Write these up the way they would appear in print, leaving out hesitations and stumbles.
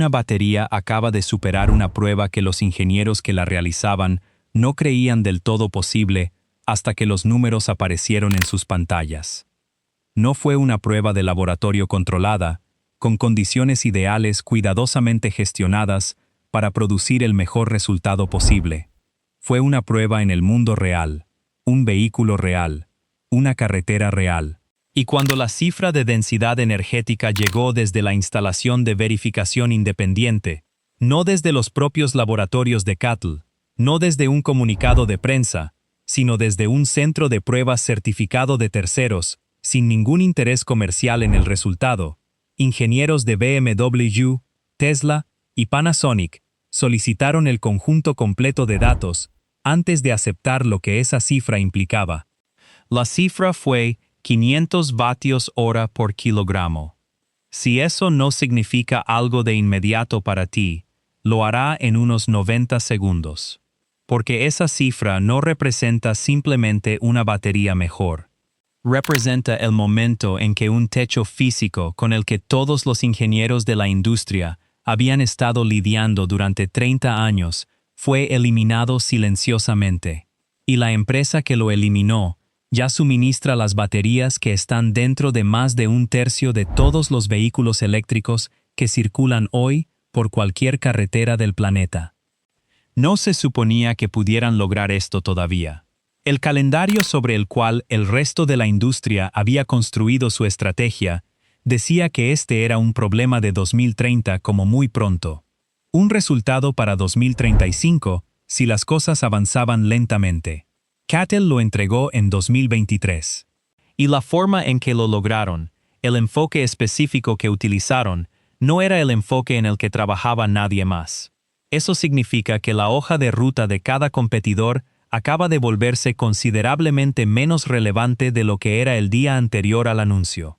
Una batería acaba de superar una prueba que los ingenieros que la realizaban no creían del todo posible hasta que los números aparecieron en sus pantallas. No fue una prueba de laboratorio controlada, con condiciones ideales cuidadosamente gestionadas para producir el mejor resultado posible. Fue una prueba en el mundo real, un vehículo real, una carretera real. Y cuando la cifra de densidad energética llegó desde la instalación de verificación independiente, no desde los propios laboratorios de CATL, no desde un comunicado de prensa, sino desde un centro de pruebas certificado de terceros, sin ningún interés comercial en el resultado, ingenieros de BMW, Tesla y Panasonic solicitaron el conjunto completo de datos antes de aceptar lo que esa cifra implicaba. La cifra fue 500 vatios hora por kilogramo. Si eso no significa algo de inmediato para ti, lo hará en unos 90 segundos. Porque esa cifra no representa simplemente una batería mejor. Representa el momento en que un techo físico con el que todos los ingenieros de la industria habían estado lidiando durante 30 años fue eliminado silenciosamente. Y la empresa que lo eliminó ya suministra las baterías que están dentro de más de un tercio de todos los vehículos eléctricos que circulan hoy por cualquier carretera del planeta. No se suponía que pudieran lograr esto todavía. El calendario sobre el cual el resto de la industria había construido su estrategia decía que este era un problema de 2030 como muy pronto. Un resultado para 2035 si las cosas avanzaban lentamente. CATL lo entregó en 2023. Y la forma en que lo lograron, el enfoque específico que utilizaron, no era el enfoque en el que trabajaba nadie más. Eso significa que la hoja de ruta de cada competidor acaba de volverse considerablemente menos relevante de lo que era el día anterior al anuncio.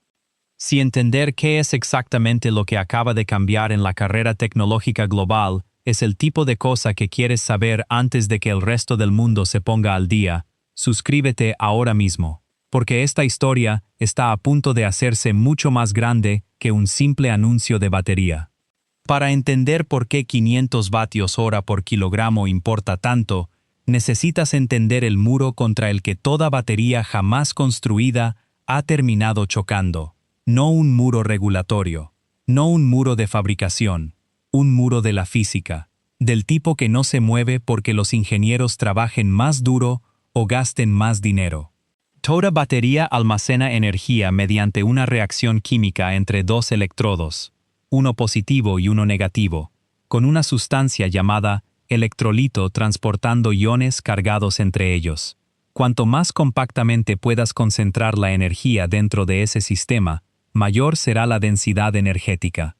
Si entender qué es exactamente lo que acaba de cambiar en la carrera tecnológica global es el tipo de cosa que quieres saber antes de que el resto del mundo se ponga al día, suscríbete ahora mismo, porque esta historia está a punto de hacerse mucho más grande que un simple anuncio de batería. Para entender por qué 500 vatios hora por kilogramo importa tanto, necesitas entender el muro contra el que toda batería jamás construida ha terminado chocando. No un muro regulatorio, no un muro de fabricación, un muro de la física, del tipo que no se mueve porque los ingenieros trabajen más duro o gasten más dinero. Toda batería almacena energía mediante una reacción química entre dos electrodos, uno positivo y uno negativo, con una sustancia llamada electrolito transportando iones cargados entre ellos. Cuanto más compactamente puedas concentrar la energía dentro de ese sistema, mayor será la densidad energética.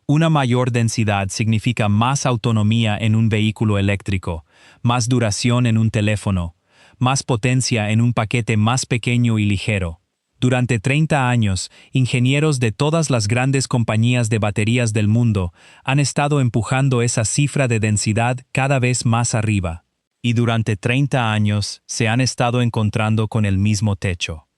Una mayor densidad significa más autonomía en un vehículo eléctrico, más duración en un teléfono, más potencia en un paquete más pequeño y ligero. Durante 30 años, ingenieros de todas las grandes compañías de baterías del mundo han estado empujando esa cifra de densidad cada vez más arriba. Y durante 30 años se han estado encontrando con el mismo techo.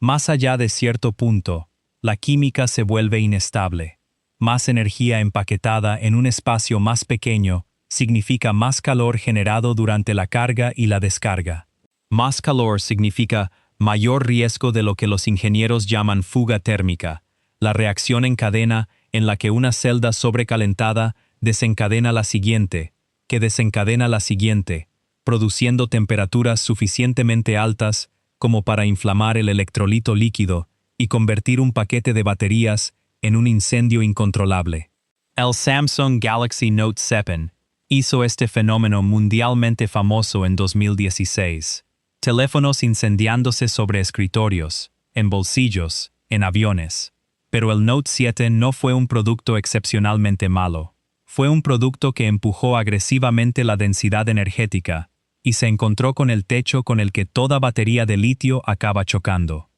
Más allá de cierto punto, la química se vuelve inestable. Más energía empaquetada en un espacio más pequeño significa más calor generado durante la carga y la descarga. Más calor significa mayor riesgo de lo que los ingenieros llaman fuga térmica, la reacción en cadena en la que una celda sobrecalentada desencadena la siguiente, que desencadena la siguiente, produciendo temperaturas suficientemente altas como para inflamar el electrolito líquido y convertir un paquete de baterías en un incendio incontrolable. El Samsung Galaxy Note 7 hizo este fenómeno mundialmente famoso en 2016. Teléfonos incendiándose sobre escritorios, en bolsillos, en aviones. Pero el Note 7 no fue un producto excepcionalmente malo. Fue un producto que empujó agresivamente la densidad energética y se encontró con el techo con el que toda batería de litio acaba chocando.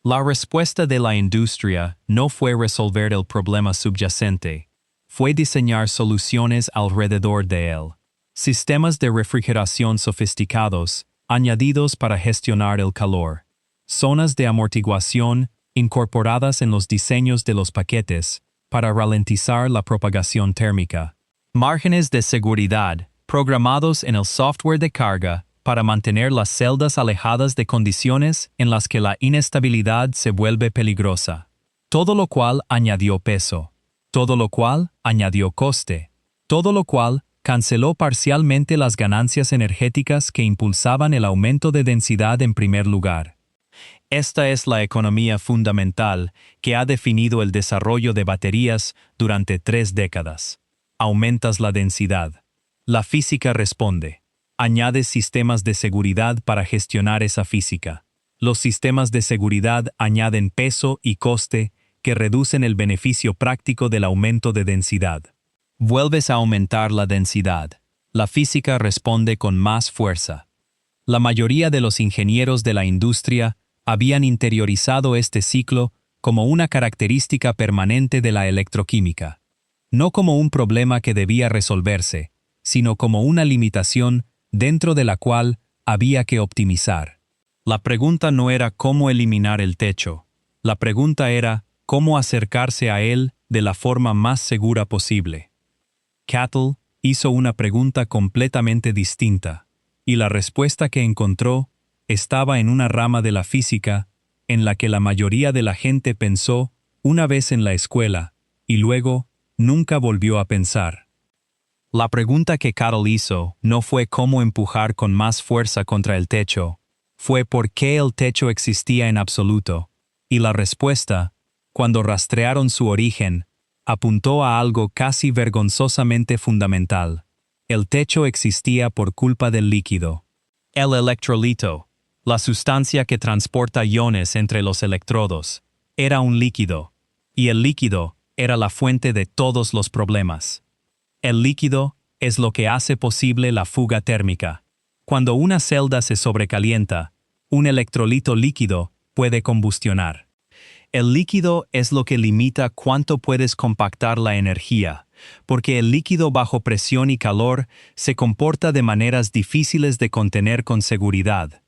La respuesta de la industria no fue resolver el problema subyacente, fue diseñar soluciones alrededor de él. Sistemas de refrigeración sofisticados, añadidos para gestionar el calor. Zonas de amortiguación, incorporadas en los diseños de los paquetes, para ralentizar la propagación térmica. Márgenes de seguridad, programados en el software de carga, para mantener las celdas alejadas de condiciones en las que la inestabilidad se vuelve peligrosa. Todo lo cual añadió peso. Todo lo cual añadió coste. Todo lo cual canceló parcialmente las ganancias energéticas que impulsaban el aumento de densidad en primer lugar. Esta es la economía fundamental que ha definido el desarrollo de baterías durante 3 décadas. Aumentas la densidad. La física responde. Añades sistemas de seguridad para gestionar esa física. Los sistemas de seguridad añaden peso y coste que reducen el beneficio práctico del aumento de densidad. Vuelves a aumentar la densidad. La física responde con más fuerza. La mayoría de los ingenieros de la industria habían interiorizado este ciclo como una característica permanente de la electroquímica. No como un problema que debía resolverse, sino como una limitación dentro de la cual había que optimizar. La pregunta no era cómo eliminar el techo. La pregunta era cómo acercarse a él de la forma más segura posible. Cattle hizo una pregunta completamente distinta, y la respuesta que encontró estaba en una rama de la física en la que la mayoría de la gente pensó una vez en la escuela y luego nunca volvió a pensar. La pregunta que Cattle hizo no fue cómo empujar con más fuerza contra el techo, fue por qué el techo existía en absoluto, y la respuesta, cuando rastrearon su origen, apuntó a algo casi vergonzosamente fundamental. El techo existía por culpa del líquido. El electrolito, la sustancia que transporta iones entre los electrodos, era un líquido, y el líquido era la fuente de todos los problemas. El líquido es lo que hace posible la fuga térmica. Cuando una celda se sobrecalienta, un electrolito líquido puede combustionar. El líquido es lo que limita cuánto puedes compactar la energía, porque el líquido bajo presión y calor se comporta de maneras difíciles de contener con seguridad.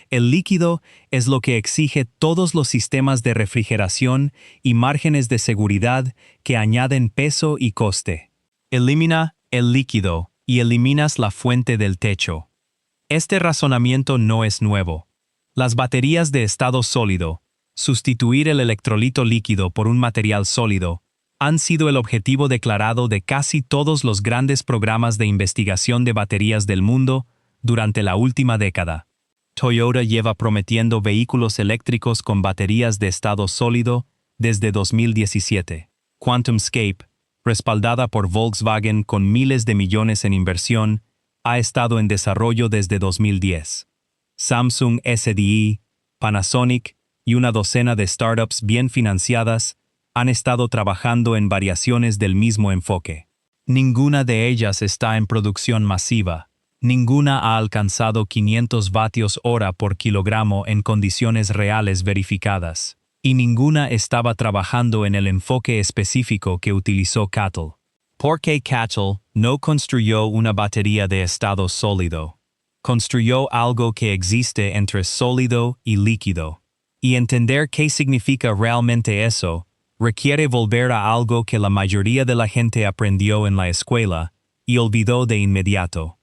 El líquido es lo que exige todos los sistemas de refrigeración y márgenes de seguridad que añaden peso y coste. Elimina el líquido y eliminas la fuente del techo. Este razonamiento no es nuevo. Las baterías de estado sólido, sustituir el electrolito líquido por un material sólido, han sido el objetivo declarado de casi todos los grandes programas de investigación de baterías del mundo durante la última década. Toyota lleva prometiendo vehículos eléctricos con baterías de estado sólido desde 2017. QuantumScape, respaldada por Volkswagen con miles de millones en inversión, ha estado en desarrollo desde 2010. Samsung SDI, Panasonic y una docena de startups bien financiadas han estado trabajando en variaciones del mismo enfoque. Ninguna de ellas está en producción masiva. Ninguna ha alcanzado 500 vatios hora por kilogramo en condiciones reales verificadas. Y ninguna estaba trabajando en el enfoque específico que utilizó Cattle. Porque Cattle no construyó una batería de estado sólido. Construyó algo que existe entre sólido y líquido. Y entender qué significa realmente eso requiere volver a algo que la mayoría de la gente aprendió en la escuela y olvidó de inmediato.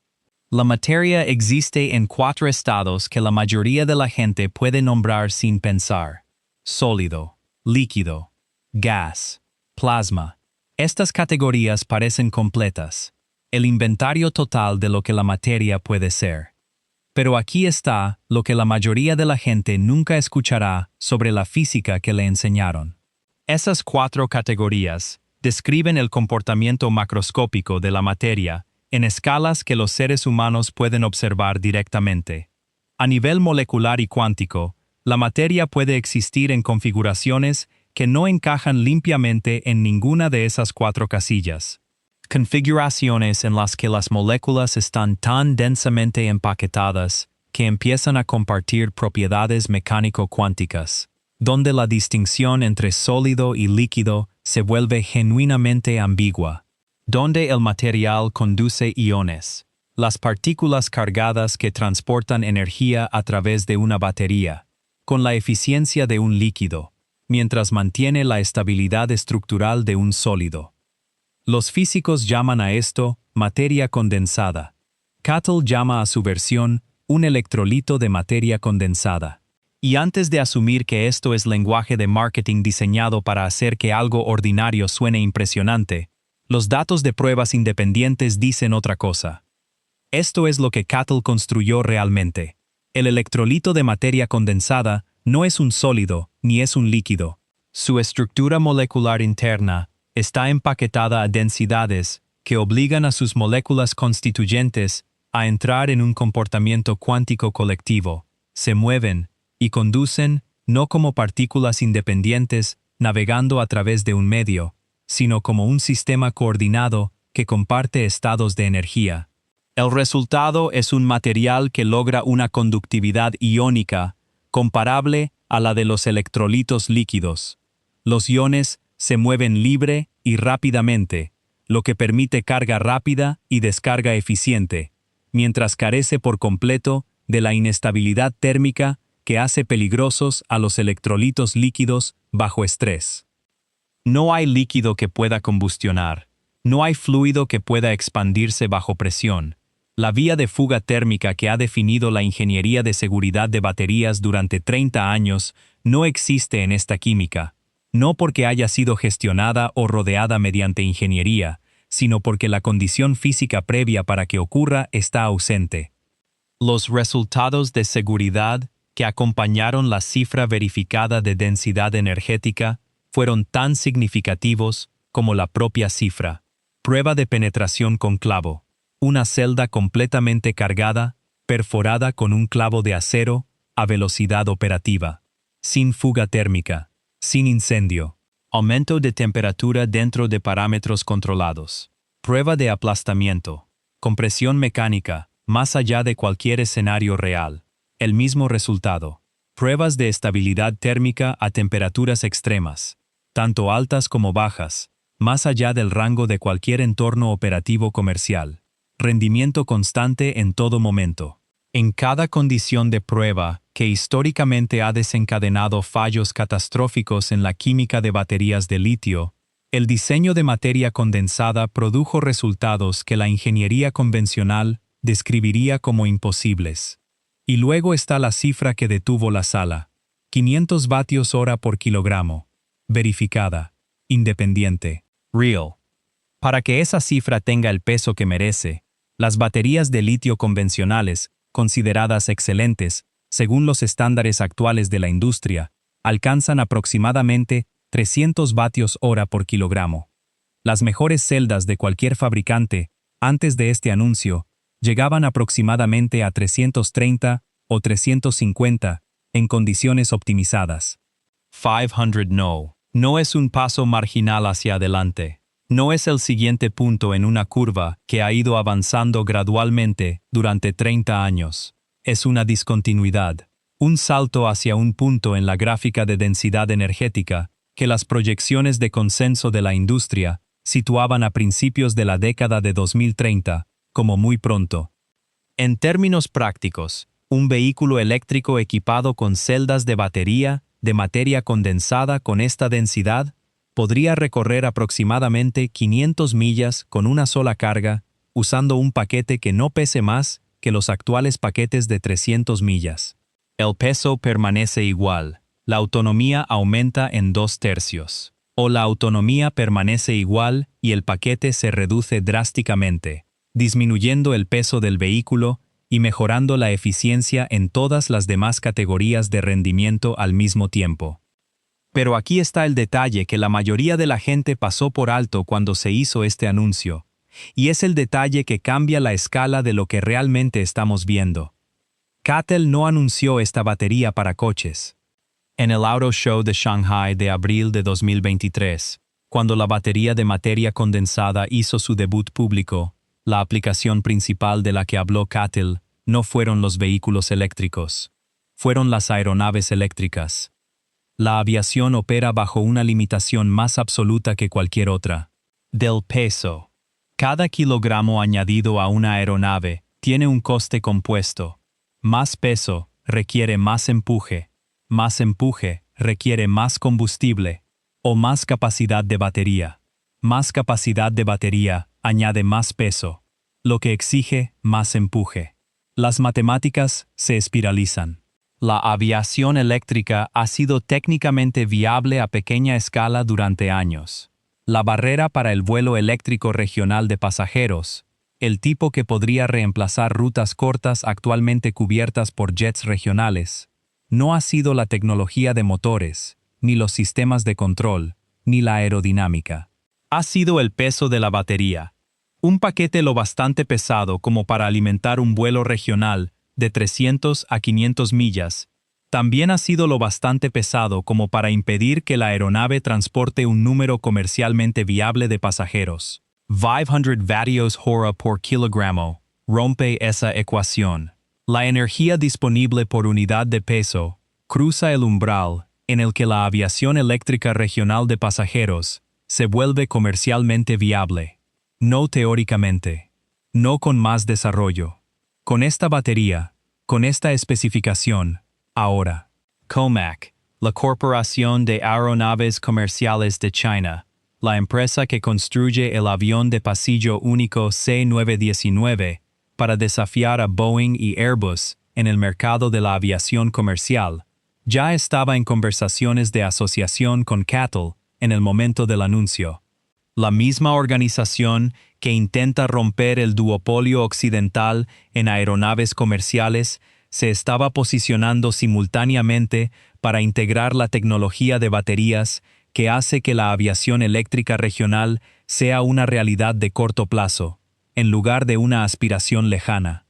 La materia existe en 4 estados que la mayoría de la gente puede nombrar sin pensar. Sólido, líquido, gas, plasma. Estas categorías parecen completas, el inventario total de lo que la materia puede ser. Pero aquí está lo que la mayoría de la gente nunca escuchará sobre la física que le enseñaron. Esas 4 categorías describen el comportamiento macroscópico de la materia en escalas que los seres humanos pueden observar directamente. A nivel molecular y cuántico, la materia puede existir en configuraciones que no encajan limpiamente en ninguna de esas 4 casillas. Configuraciones en las que las moléculas están tan densamente empaquetadas que empiezan a compartir propiedades mecánico-cuánticas, donde la distinción entre sólido y líquido se vuelve genuinamente ambigua, donde el material conduce iones, las partículas cargadas que transportan energía a través de una batería, con la eficiencia de un líquido, mientras mantiene la estabilidad estructural de un sólido. Los físicos llaman a esto materia condensada. Cattle llama a su versión un electrolito de materia condensada. Y antes de asumir que esto es lenguaje de marketing diseñado para hacer que algo ordinario suene impresionante, los datos de pruebas independientes dicen otra cosa. Esto es lo que Cattle construyó realmente. El electrolito de materia condensada no es un sólido ni es un líquido. Su estructura molecular interna está empaquetada a densidades que obligan a sus moléculas constituyentes a entrar en un comportamiento cuántico colectivo, se mueven y conducen no como partículas independientes navegando a través de un medio, sino como un sistema coordinado que comparte estados de energía. El resultado es un material que logra una conductividad iónica comparable a la de los electrolitos líquidos. Los iones se mueven libre y rápidamente, lo que permite carga rápida y descarga eficiente, mientras carece por completo de la inestabilidad térmica que hace peligrosos a los electrolitos líquidos bajo estrés. No hay líquido que pueda combustionar, no hay fluido que pueda expandirse bajo presión. La vía de fuga térmica que ha definido la ingeniería de seguridad de baterías durante 30 años no existe en esta química, no porque haya sido gestionada o rodeada mediante ingeniería, sino porque la condición física previa para que ocurra está ausente. Los resultados de seguridad que acompañaron la cifra verificada de densidad energética fueron tan significativos como la propia cifra. Prueba de penetración con clavo. Una celda completamente cargada, perforada con un clavo de acero, a velocidad operativa. Sin fuga térmica. Sin incendio. Aumento de temperatura dentro de parámetros controlados. Prueba de aplastamiento. Compresión mecánica, más allá de cualquier escenario real. El mismo resultado. Pruebas de estabilidad térmica a temperaturas extremas, tanto altas como bajas, más allá del rango de cualquier entorno operativo comercial. Rendimiento constante en todo momento. En cada condición de prueba que históricamente ha desencadenado fallos catastróficos en la química de baterías de litio, el diseño de materia condensada produjo resultados que la ingeniería convencional describiría como imposibles. Y luego está la cifra que detuvo la sala. 500 vatios hora por kilogramo. Verificada. Independiente. Real. Para que esa cifra tenga el peso que merece, las baterías de litio convencionales, consideradas excelentes, según los estándares actuales de la industria, alcanzan aproximadamente 300 vatios hora por kilogramo. Las mejores celdas de cualquier fabricante, antes de este anuncio, llegaban aproximadamente a 330 o 350 en condiciones optimizadas. 500 no es un paso marginal hacia adelante. No es el siguiente punto en una curva que ha ido avanzando gradualmente durante 30 años. Es una discontinuidad, un salto hacia un punto en la gráfica de densidad energética que las proyecciones de consenso de la industria situaban a principios de la década de 2030, como muy pronto. En términos prácticos, un vehículo eléctrico equipado con celdas de batería de materia condensada con esta densidad podría recorrer aproximadamente 500 millas con una sola carga, usando un paquete que no pese más que los actuales paquetes de 300 millas. El peso permanece igual, la autonomía aumenta en 2/3. O la autonomía permanece igual y el paquete se reduce drásticamente, disminuyendo el peso del vehículo y mejorando la eficiencia en todas las demás categorías de rendimiento al mismo tiempo. Pero aquí está el detalle que la mayoría de la gente pasó por alto cuando se hizo este anuncio, y es el detalle que cambia la escala de lo que realmente estamos viendo. Cattle no anunció esta batería para coches. En el Auto Show de Shanghai de abril de 2023, cuando la batería de materia condensada hizo su debut público, la aplicación principal de la que habló Cattle no fueron los vehículos eléctricos, fueron las aeronaves eléctricas. La aviación opera bajo una limitación más absoluta que cualquier otra. Del peso. Cada kilogramo añadido a una aeronave tiene un coste compuesto. Más peso requiere más empuje requiere más combustible o más capacidad de batería. Más capacidad de batería añade más peso, lo que exige más empuje. Las matemáticas se espiralizan. La aviación eléctrica ha sido técnicamente viable a pequeña escala durante años. La barrera para el vuelo eléctrico regional de pasajeros, el tipo que podría reemplazar rutas cortas actualmente cubiertas por jets regionales, no ha sido la tecnología de motores, ni los sistemas de control, ni la aerodinámica. Ha sido el peso de la batería. Un paquete lo bastante pesado como para alimentar un vuelo regional de 300 a 500 millas, también ha sido lo bastante pesado como para impedir que la aeronave transporte un número comercialmente viable de pasajeros. 500 vatios hora por kilogramo rompe esa ecuación. La energía disponible por unidad de peso cruza el umbral en el que la aviación eléctrica regional de pasajeros se vuelve comercialmente viable. No teóricamente. No con más desarrollo. Con esta batería, con esta especificación, ahora. COMAC, la Corporación de Aeronaves Comerciales de China, la empresa que construye el avión de pasillo único C-919 para desafiar a Boeing y Airbus en el mercado de la aviación comercial, ya estaba en conversaciones de asociación con CATL en el momento del anuncio. La misma organización que intenta romper el duopolio occidental en aeronaves comerciales se estaba posicionando simultáneamente para integrar la tecnología de baterías que hace que la aviación eléctrica regional sea una realidad de corto plazo, en lugar de una aspiración lejana.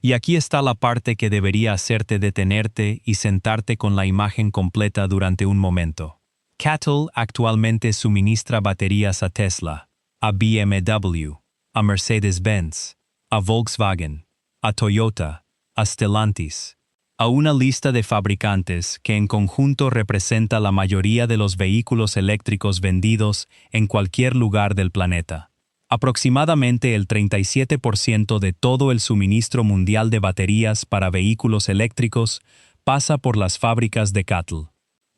Y aquí está la parte que debería hacerte detenerte y sentarte con la imagen completa durante un momento. CATL actualmente suministra baterías a Tesla, a BMW, a Mercedes-Benz, a Volkswagen, a Toyota, a Stellantis, a una lista de fabricantes que en conjunto representa la mayoría de los vehículos eléctricos vendidos en cualquier lugar del planeta. Aproximadamente el 37% de todo el suministro mundial de baterías para vehículos eléctricos pasa por las fábricas de CATL.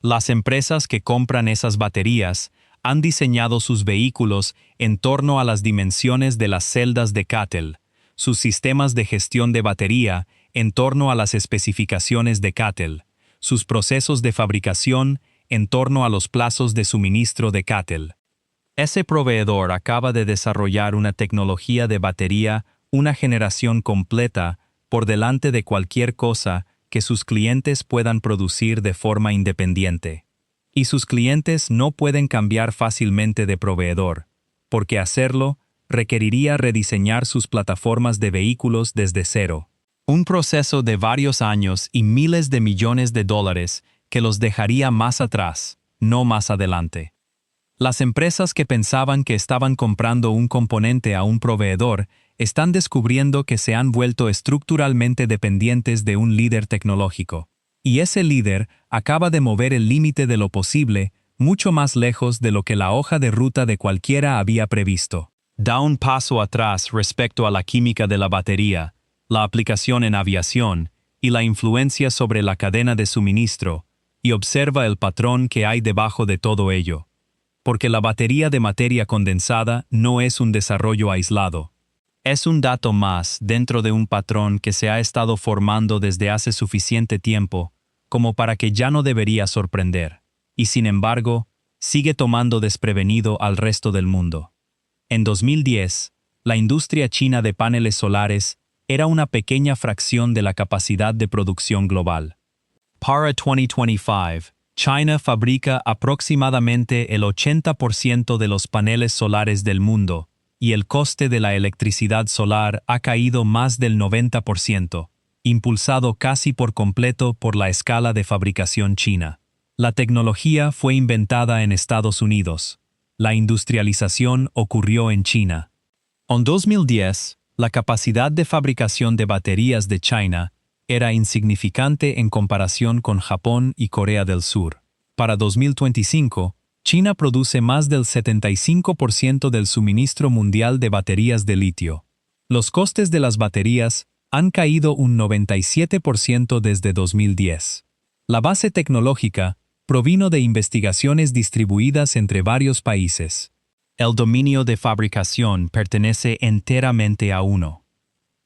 Las empresas que compran esas baterías han diseñado sus vehículos en torno a las dimensiones de las celdas de CATL, sus sistemas de gestión de batería en torno a las especificaciones de CATL, sus procesos de fabricación en torno a los plazos de suministro de CATL. Ese proveedor acaba de desarrollar una tecnología de batería una generación completa por delante de cualquier cosa que sus clientes puedan producir de forma independiente. Y sus clientes no pueden cambiar fácilmente de proveedor, porque hacerlo requeriría rediseñar sus plataformas de vehículos desde cero. Un proceso de varios años y miles de millones de dólares que los dejaría más atrás, no más adelante. Las empresas que pensaban que estaban comprando un componente a un proveedor están descubriendo que se han vuelto estructuralmente dependientes de un líder tecnológico. Y ese líder acaba de mover el límite de lo posible mucho más lejos de lo que la hoja de ruta de cualquiera había previsto. Da un paso atrás respecto a la química de la batería, la aplicación en aviación y la influencia sobre la cadena de suministro, y observa el patrón que hay debajo de todo ello. Porque la batería de materia condensada no es un desarrollo aislado. Es un dato más dentro de un patrón que se ha estado formando desde hace suficiente tiempo como para que ya no debería sorprender, y sin embargo, sigue tomando desprevenido al resto del mundo. En 2010, la industria china de paneles solares era una pequeña fracción de la capacidad de producción global. Para 2025, China fabrica aproximadamente el 80% de los paneles solares del mundo, y el coste de la electricidad solar ha caído más del 90%, impulsado casi por completo por la escala de fabricación china. La tecnología fue inventada en Estados Unidos. La industrialización ocurrió en China. En 2010, la capacidad de fabricación de baterías de China era insignificante en comparación con Japón y Corea del Sur. Para 2025, China produce más del 75% del suministro mundial de baterías de litio. Los costes de las baterías han caído un 97% desde 2010. La base tecnológica provino de investigaciones distribuidas entre varios países. El dominio de fabricación pertenece enteramente a uno.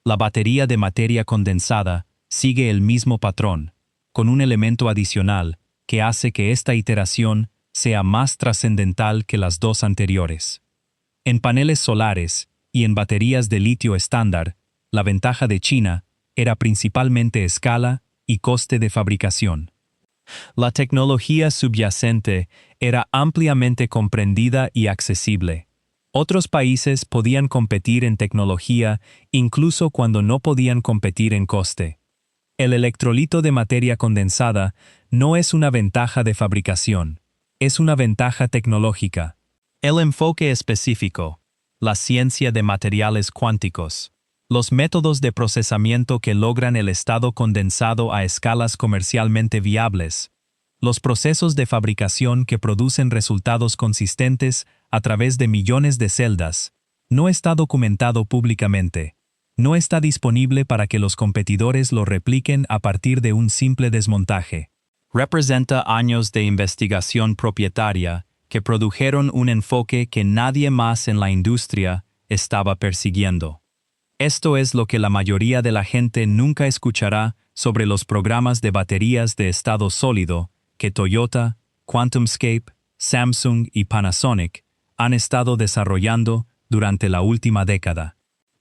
La batería de materia condensada sigue el mismo patrón, con un elemento adicional que hace que esta iteración sea más trascendental que las dos anteriores. En paneles solares y en baterías de litio estándar, la ventaja de China era principalmente escala y coste de fabricación. La tecnología subyacente era ampliamente comprendida y accesible. Otros países podían competir en tecnología incluso cuando no podían competir en coste. El electrolito de materia condensada no es una ventaja de fabricación, es una ventaja tecnológica. El enfoque específico, la ciencia de materiales cuánticos, los métodos de procesamiento que logran el estado condensado a escalas comercialmente viables, los procesos de fabricación que producen resultados consistentes a través de millones de celdas, no está documentado públicamente. No está disponible para que los competidores lo repliquen a partir de un simple desmontaje. Representa años de investigación propietaria que produjeron un enfoque que nadie más en la industria estaba persiguiendo. Esto es lo que la mayoría de la gente nunca escuchará sobre los programas de baterías de estado sólido que Toyota, QuantumScape, Samsung y Panasonic han estado desarrollando durante la última década.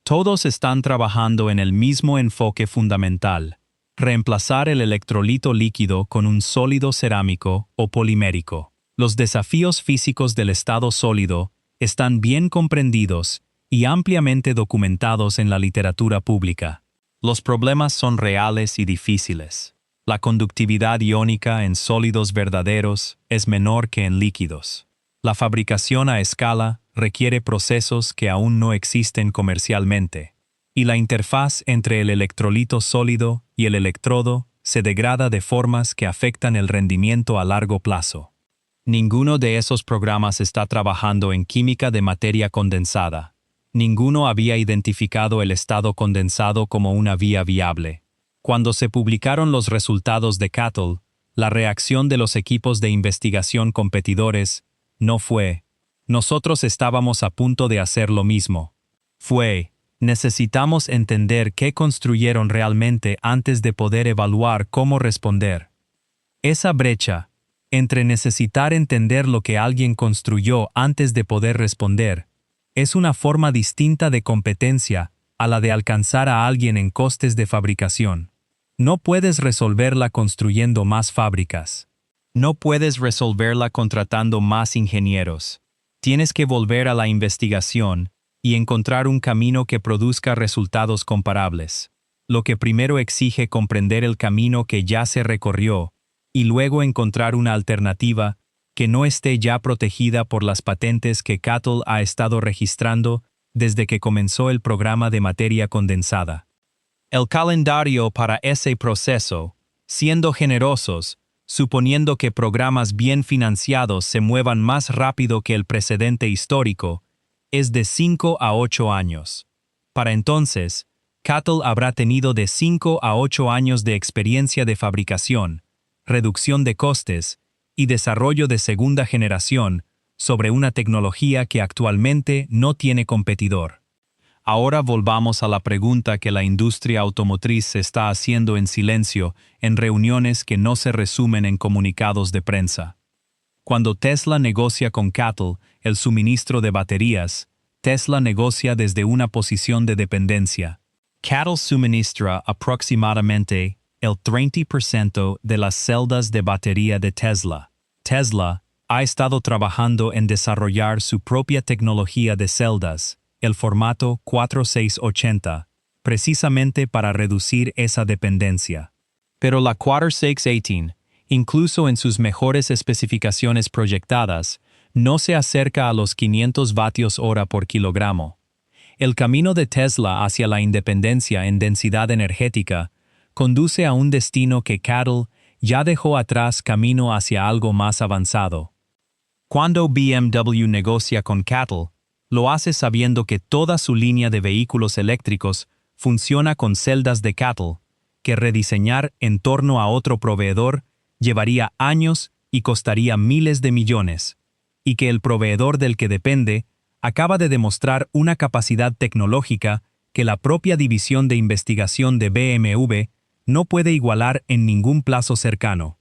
Todos están trabajando en el mismo enfoque fundamental: reemplazar el electrolito líquido con un sólido cerámico o polimérico. Los desafíos físicos del estado sólido están bien comprendidos y ampliamente documentados en la literatura pública. Los problemas son reales y difíciles. La conductividad iónica en sólidos verdaderos es menor que en líquidos. La fabricación a escala requiere procesos que aún no existen comercialmente, y la interfaz entre el electrolito sólido y el electrodo se degrada de formas que afectan el rendimiento a largo plazo. Ninguno de esos programas está trabajando en química de materia condensada. Ninguno había identificado el estado condensado como una vía viable. Cuando se publicaron los resultados de CATL, la reacción de los equipos de investigación competidores no fue: nosotros estábamos a punto de hacer lo mismo. Fue: necesitamos entender qué construyeron realmente antes de poder evaluar cómo responder. Esa brecha entre necesitar entender lo que alguien construyó antes de poder responder es una forma distinta de competencia a la de alcanzar a alguien en costes de fabricación. No puedes resolverla construyendo más fábricas. No puedes resolverla contratando más ingenieros. Tienes que volver a la investigación y encontrar un camino que produzca resultados comparables, lo que primero exige comprender el camino que ya se recorrió y luego encontrar una alternativa que no esté ya protegida por las patentes que CATL ha estado registrando desde que comenzó el programa de materia condensada. El calendario para ese proceso, siendo generosos, suponiendo que programas bien financiados se muevan más rápido que el precedente histórico, es de 5 a 8 años. Para entonces, CATL habrá tenido de 5 a 8 años de experiencia de fabricación, reducción de costes y desarrollo de segunda generación sobre una tecnología que actualmente no tiene competidor. Ahora volvamos a la pregunta que la industria automotriz se está haciendo en silencio en reuniones que no se resumen en comunicados de prensa. Cuando Tesla negocia con CATL el suministro de baterías, Tesla negocia desde una posición de dependencia. CATL suministra aproximadamente el 30% de las celdas de batería de Tesla. Tesla ha estado trabajando en desarrollar su propia tecnología de celdas, el formato 4680, precisamente para reducir esa dependencia. Pero la 4618, incluso en sus mejores especificaciones proyectadas, no se acerca a los 500 vatios hora por kilogramo. El camino de Tesla hacia la independencia en densidad energética conduce a un destino que CATL ya dejó atrás camino hacia algo más avanzado. Cuando BMW negocia con CATL, lo hace sabiendo que toda su línea de vehículos eléctricos funciona con celdas de CATL, que rediseñar en torno a otro proveedor llevaría años y costaría miles de millones, y que el proveedor del que depende acaba de demostrar una capacidad tecnológica que la propia división de investigación de BMW no puede igualar en ningún plazo cercano.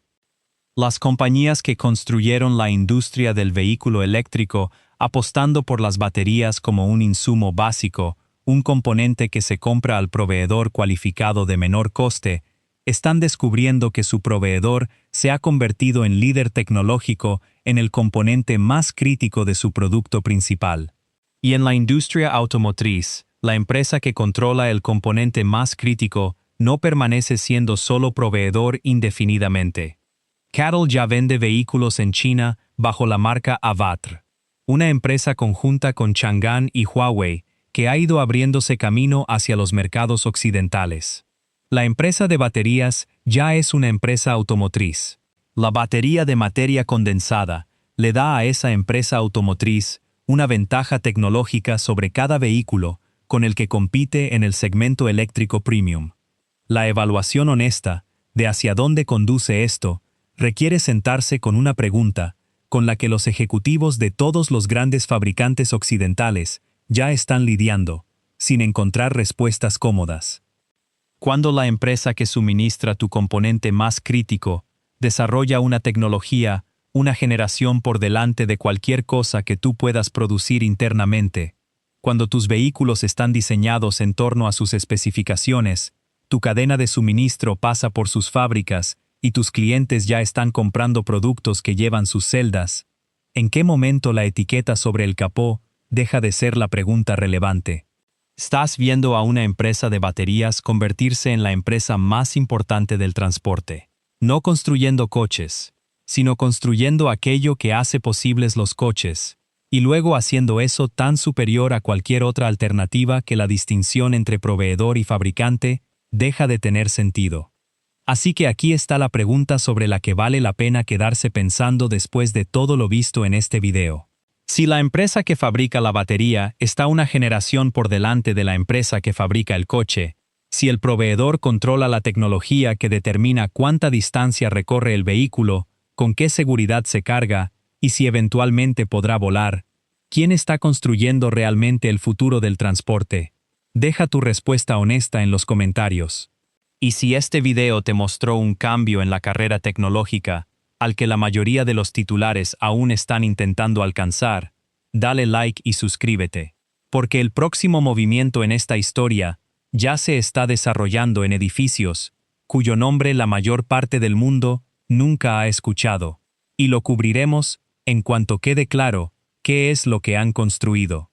Las compañías que construyeron la industria del vehículo eléctrico apostando por las baterías como un insumo básico, un componente que se compra al proveedor cualificado de menor coste, están descubriendo que su proveedor se ha convertido en líder tecnológico en el componente más crítico de su producto principal. Y en la industria automotriz, la empresa que controla el componente más crítico no permanece siendo solo proveedor indefinidamente. CATL ya vende vehículos en China bajo la marca Avatr, una empresa conjunta con Chang'an y Huawei que ha ido abriéndose camino hacia los mercados occidentales. La empresa de baterías ya es una empresa automotriz. La batería de materia condensada le da a esa empresa automotriz una ventaja tecnológica sobre cada vehículo con el que compite en el segmento eléctrico premium. La evaluación honesta de hacia dónde conduce esto requiere sentarse con una pregunta con la que los ejecutivos de todos los grandes fabricantes occidentales ya están lidiando, sin encontrar respuestas cómodas. Cuando la empresa que suministra tu componente más crítico desarrolla una tecnología, una generación por delante de cualquier cosa que tú puedas producir internamente, cuando tus vehículos están diseñados en torno a sus especificaciones, tu cadena de suministro pasa por sus fábricas y tus clientes ya están comprando productos que llevan sus celdas, ¿en qué momento la etiqueta sobre el capó deja de ser la pregunta relevante? Estás viendo a una empresa de baterías convertirse en la empresa más importante del transporte, no construyendo coches, sino construyendo aquello que hace posibles los coches, y luego haciendo eso tan superior a cualquier otra alternativa que la distinción entre proveedor y fabricante deja de tener sentido. Así que aquí está la pregunta sobre la que vale la pena quedarse pensando después de todo lo visto en este video. Si la empresa que fabrica la batería está una generación por delante de la empresa que fabrica el coche, si el proveedor controla la tecnología que determina cuánta distancia recorre el vehículo, con qué seguridad se carga, y si eventualmente podrá volar, ¿quién está construyendo realmente el futuro del transporte? Deja tu respuesta honesta en los comentarios. Y si este video te mostró un cambio en la carrera tecnológica, al que la mayoría de los titulares aún están intentando alcanzar, dale like y suscríbete, porque el próximo movimiento en esta historia ya se está desarrollando en edificios, cuyo nombre la mayor parte del mundo nunca ha escuchado, y lo cubriremos en cuanto quede claro qué es lo que han construido.